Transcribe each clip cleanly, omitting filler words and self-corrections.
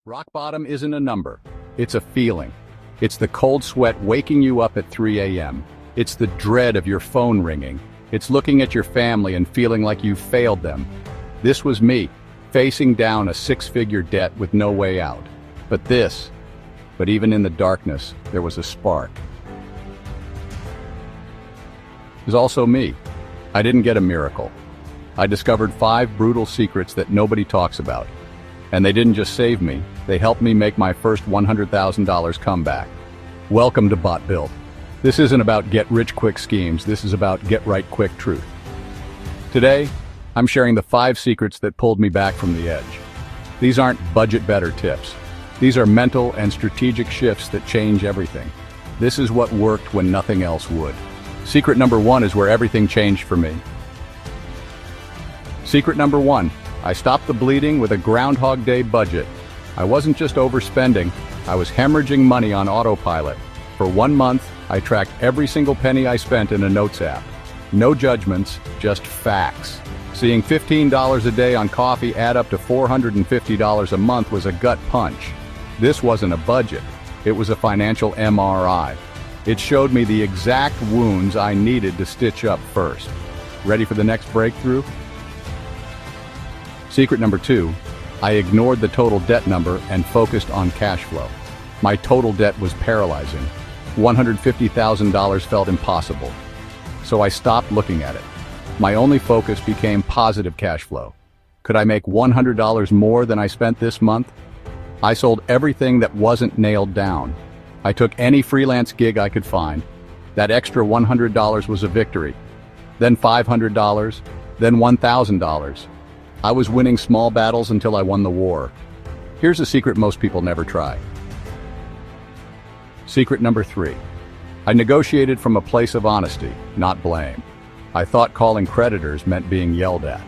Rock bottom isn't a number. It's a feeling. It's the cold sweat waking you up at 3 a.m. It's the dread of your phone ringing. It's looking at your family and feeling like you've failed them. This was me, facing down a six-figure debt with no way out. But even in the darkness, there was a spark. It was also me. I didn't get a miracle. I discovered 5 brutal secrets that nobody talks about. And they didn't just save me, they helped me make my first $100,000 comeback. Welcome to BotBuilt. This isn't about get-rich-quick schemes, this is about get-right-quick truth. Today, I'm sharing the 5 secrets that pulled me back from the edge. These aren't budget-better tips. These are mental and strategic shifts that change everything. This is what worked when nothing else would. Secret number 1 is where everything changed for me. Secret number 1. I stopped the bleeding with a Groundhog Day budget. I wasn't just overspending, I was hemorrhaging money on autopilot. For 1 month, I tracked every single penny I spent in a notes app. No judgments, just facts. Seeing $15 a day on coffee add up to $450 a month was a gut punch. This wasn't a budget, it was a financial MRI. It showed me the exact wounds I needed to stitch up first. Ready for the next breakthrough? Secret number 2, I ignored the total debt number and focused on cash flow. My total debt was paralyzing. $150,000 felt impossible. So I stopped looking at it. My only focus became positive cash flow. Could I make $100 more than I spent this month? I sold everything that wasn't nailed down. I took any freelance gig I could find. That extra $100 was a victory. Then $500, then $1,000. I was winning small battles until I won the war. Here's a secret most people never try. Secret number 3. I negotiated from a place of honesty, not blame. I thought calling creditors meant being yelled at.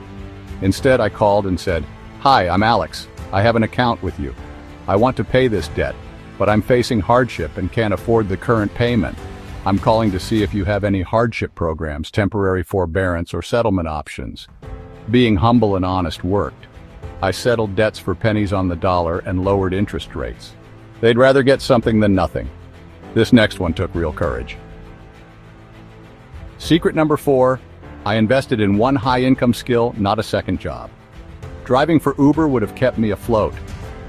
Instead, I called and said, "Hi, I'm Alex. I have an account with you. I want to pay this debt, but I'm facing hardship and can't afford the current payment. I'm calling to see if you have any hardship programs, temporary forbearance, or settlement options." Being humble and honest worked. I settled debts for pennies on the dollar and lowered interest rates. They'd rather get something than nothing. This next one took real courage. Secret number 4, I invested in one high-income skill, not a second job. Driving for Uber would have kept me afloat.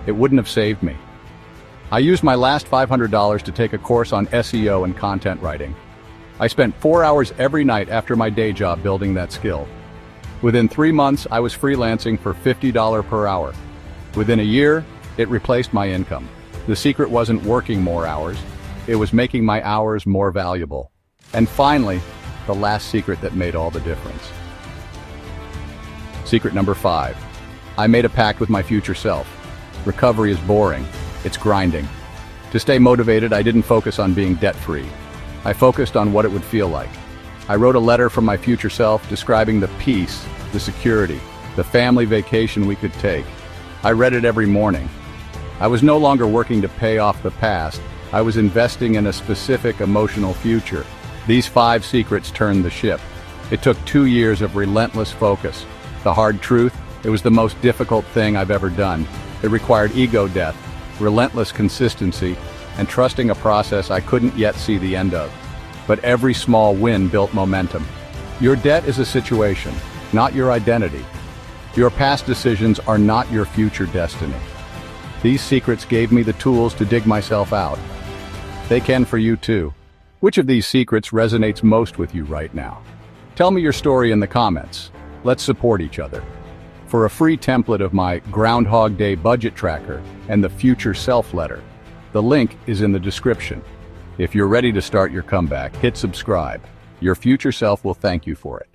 It wouldn't have saved me. I used my last $500 to take a course on SEO and content writing. I spent 4 hours every night after my day job building that skill. Within 3 months, I was freelancing for $50 per hour. Within a year, it replaced my income. The secret wasn't working more hours, it was making my hours more valuable. And finally, the last secret that made all the difference. Secret number 5. I made a pact with my future self. Recovery is boring, it's grinding. To stay motivated, I didn't focus on being debt-free. I focused on what it would feel like. I wrote a letter from my future self describing the peace, the security, the family vacation we could take. I read it every morning. I was no longer working to pay off the past. I was investing in a specific emotional future. These 5 secrets turned the ship. It took 2 years of relentless focus. The hard truth, it was the most difficult thing I've ever done. It required ego death, relentless consistency, and trusting a process I couldn't yet see the end of. But every small win built momentum. Your debt is a situation, not your identity. Your past decisions are not your future destiny. These secrets gave me the tools to dig myself out. They can for you too. Which of these secrets resonates most with you right now? Tell me your story in the comments. Let's support each other. For a free template of my Groundhog Day budget tracker and the Future Self letter, the link is in the description. If you're ready to start your comeback, hit subscribe. Your future self will thank you for it.